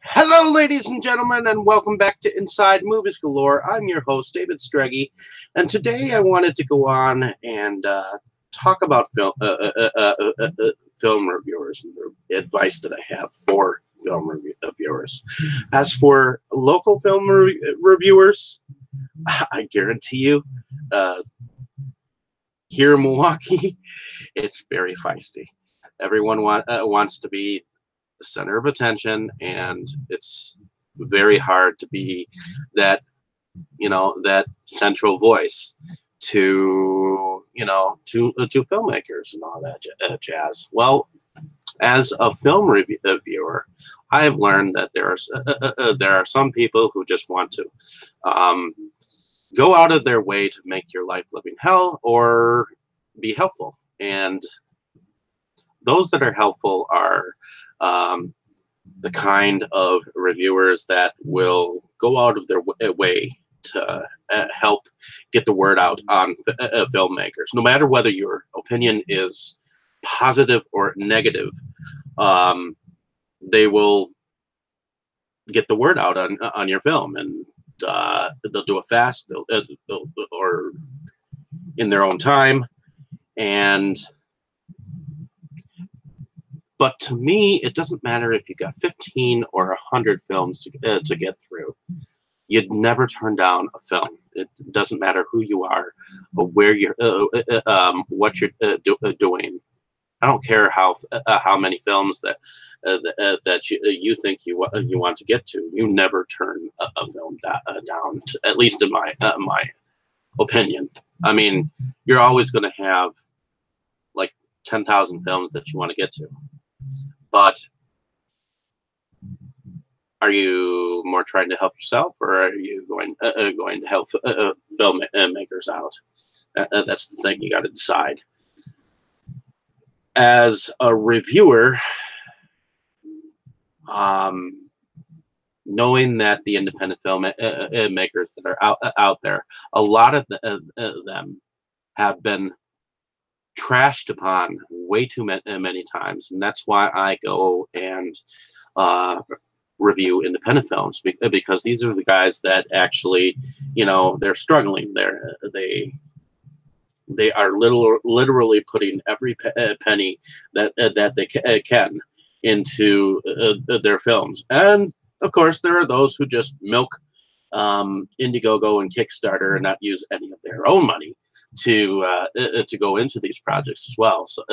Hello, ladies and gentlemen, and welcome back to Inside Movies Galore. I'm your host, David Streggy, and today I wanted to go on and talk about film reviewers and the advice that I have for film reviewers. As for local film reviewers, I guarantee you, here in Milwaukee, it's very feisty. Everyone wants to be the center of attention, and it's very hard to be that that central voice to to filmmakers and all that jazz. Well, as a film reviewer, I have learned that there are some people who just want to um, go out of their way to make your life living hell or be helpful, and those that are helpful are the kind of reviewers that will go out of their way to help get the word out on filmmakers, no matter whether your opinion is positive or negative. They will get the word out on your film, and they'll do it fast, or in their own time, and. But to me, it doesn't matter if you got 15 or 100 films to get through. You'd never turn down a film. It doesn't matter who you are, or where you're, what you're doing. I don't care how many films that you think you want to get to. You never turn a film down. At least in my opinion. I mean, you're always going to have like 10,000 films that you want to get to. But are you more trying to help yourself, or are you going to help filmmakers out? That's the thing you got to decide. As a reviewer, knowing that the independent filmmakers that are out there, a lot of them have been trashed upon way too many times, and that's why I go and review independent films, because these are the guys that actually, they're struggling. They are literally putting every penny that they can into their films, and of course there are those who just milk Indiegogo and Kickstarter and not use any of their own money to go into these projects as well. So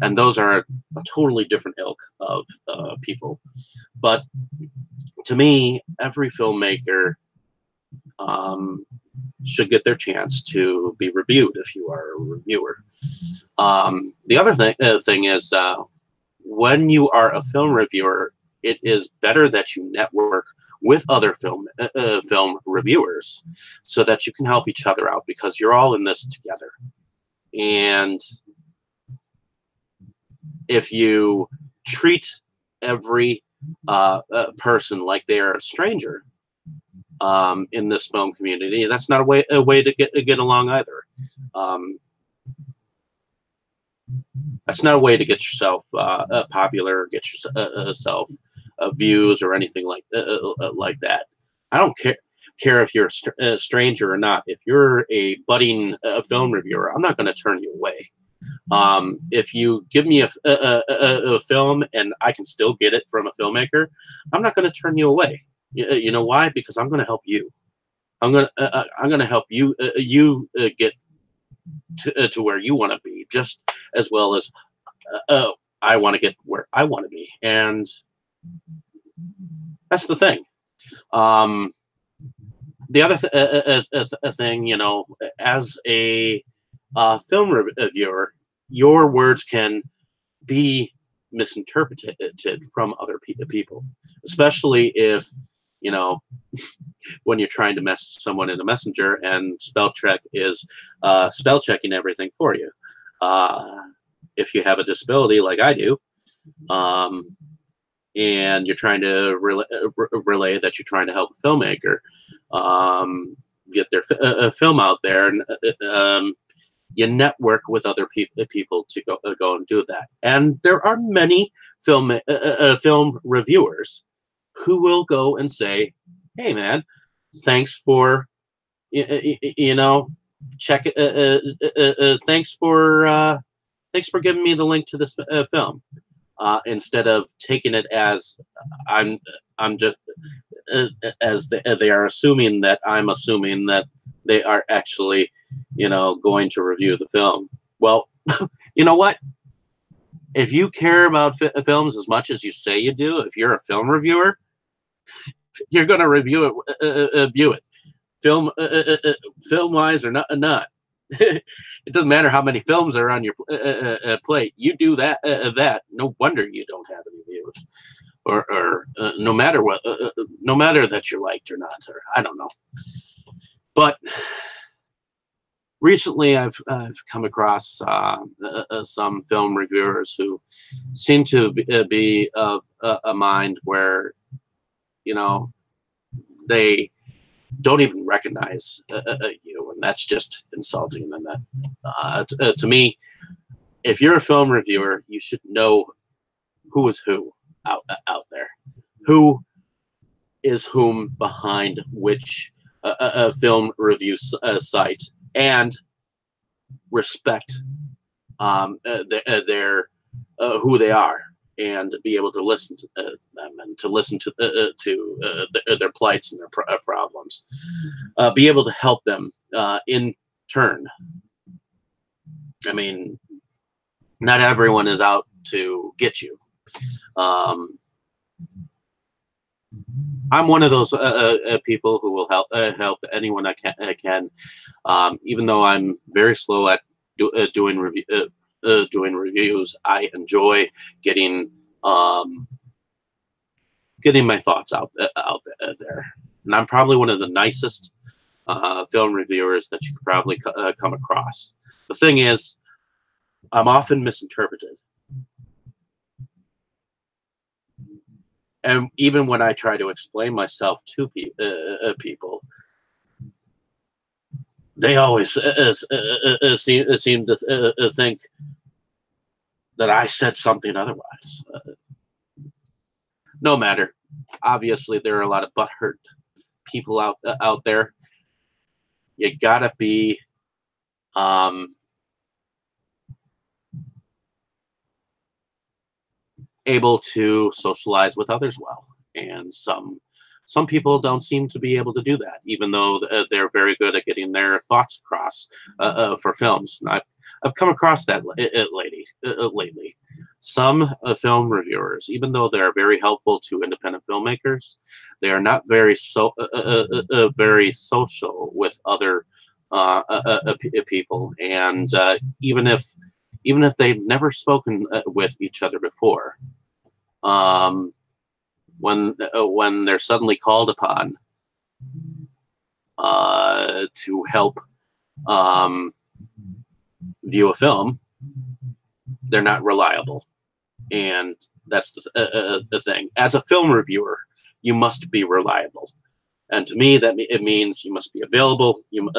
and those are a totally different ilk of people. But to me, every filmmaker should get their chance to be reviewed if you are a reviewer. The other thing is, when you are a film reviewer, it is better that you network with other film reviewers, so that you can help each other out, because you're all in this together. And if you treat every person like they're a stranger in this film community, that's not a way to get along either. That's not a way to get yourself popular, get yourself views or anything like that. I don't care if you're a stranger or not. If you're a budding film reviewer, I'm not going to turn you away. If you give me a film and I can still get it from a filmmaker, I'm not going to turn you away. You know why? Because I'm going to help you. I'm going to help you get to where you want to be, just as well as I want to get where I want to be. And that's the thing. The other thing, as a film reviewer, your words can be misinterpreted from other people, especially if, when you're trying to message someone in a messenger and spell check is spell checking everything for you. If you have a disability like I do, and you're trying to relay that you're trying to help a filmmaker get their film out there, and you network with other people to go and do that. And there are many film reviewers who will go and say, "Hey, man, thanks for you know, check it. Thanks for giving me the link to this film." Instead of taking it as I'm I'm just as they are assuming that I'm assuming that they are actually, going to review the film. Well, you know what? If you care about films as much as you say you do, if you're a film reviewer, you're going to review it, view it, film, film wise or not. It doesn't matter how many films are on your plate. You do that. No wonder you don't have any views, or no matter what, no matter that you're liked or not, or I don't know. But recently, I've come across some film reviewers who seem to be of a mind where you know they don't even recognize you, and that's just insulting. And that, to me, if you're a film reviewer, you should know who is who out there, who is whom behind which film review site, and respect their who they are, and be able to listen to them, and to listen to their plights and their problems, be able to help them in turn. I mean, not everyone is out to get you. I'm one of those people who will help anyone I can, even though I'm very slow at doing reviews. I enjoy getting getting my thoughts out there, and I'm probably one of the nicest film reviewers that you could probably come across. The thing is, I'm often misinterpreted. And even when I try to explain myself to people, they always seem to think that I said something otherwise. No matter. Obviously, there are a lot of butthurt people out there. You gotta be able to socialize with others well, and some people don't seem to be able to do that, even though they're very good at getting their thoughts across for films. And I've come across that lately. Some film reviewers, even though they are very helpful to independent filmmakers, they are not very very social with other people, and even if they've never spoken with each other before, when they're suddenly called upon to help view a film, they're not reliable, and that's the thing. As a film reviewer, you must be reliable, and to me, it means you must be available. You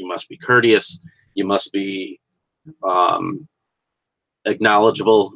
must be courteous. You must be acknowledgeable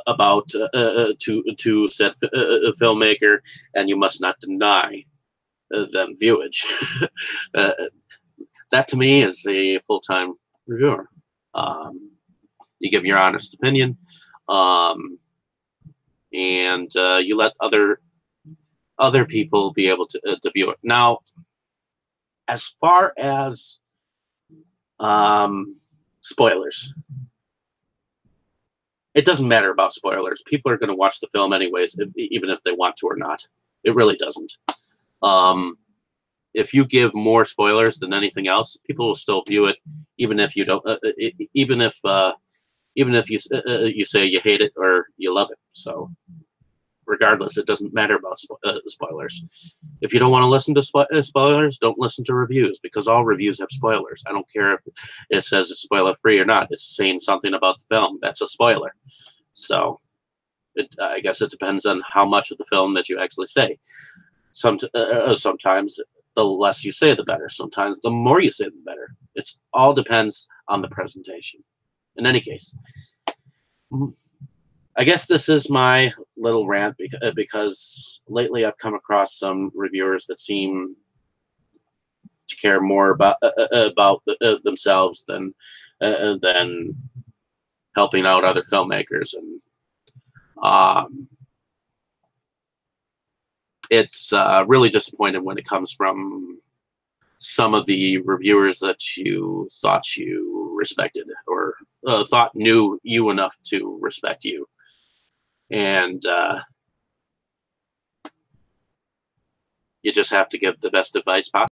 about to said filmmaker, and you must not deny them viewage. That to me is a full-time reviewer. You give your honest opinion, and you let other people be able to view it. Now, as far as spoilers, it doesn't matter about spoilers. People are going to watch the film anyways, even if they want to or not. It really doesn't. If you give more spoilers than anything else, people will still view it, even if you don't. Even if you say you hate it or you love it. So, regardless, it doesn't matter about spoilers. If you don't want to listen to spoilers, don't listen to reviews, because all reviews have spoilers. I don't care if it says it's spoiler free or not. It's saying something about the film. That's a spoiler. So I guess it depends on how much of the film that you actually say. Sometimes the less you say, the better. Sometimes the more you say, the better. It all depends on the presentation. In any case, I guess this is my little rant because lately I've come across some reviewers that seem to care more about themselves than helping out other filmmakers, and um, it's really disappointing when it comes from some of the reviewers that you thought you respected, or thought knew you enough to respect you. And you just have to give the best advice possible.